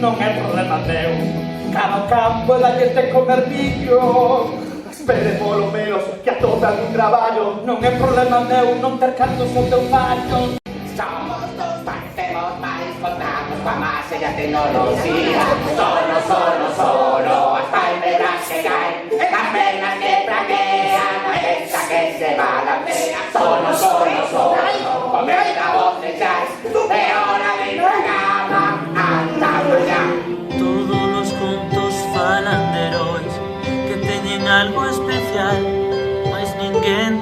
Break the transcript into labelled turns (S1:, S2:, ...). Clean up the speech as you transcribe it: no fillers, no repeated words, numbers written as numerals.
S1: non é problema teu. Cada campo é dalle de comer millo. Espere polo menos que atope algún traballo. Non é problema meu non ter cartos ao teu fallo.
S2: Somos dos parecemos máis, contamos coa masa e a tecnoloxía. Solo, hasta el verás que caen. Las penas que planean, la pensa que se balancean. Solo, comenta voz de jazz, de hora de ir a cama, anda allá.
S3: Todos los contos falan de heróis que teñen algo especial, mas ninguén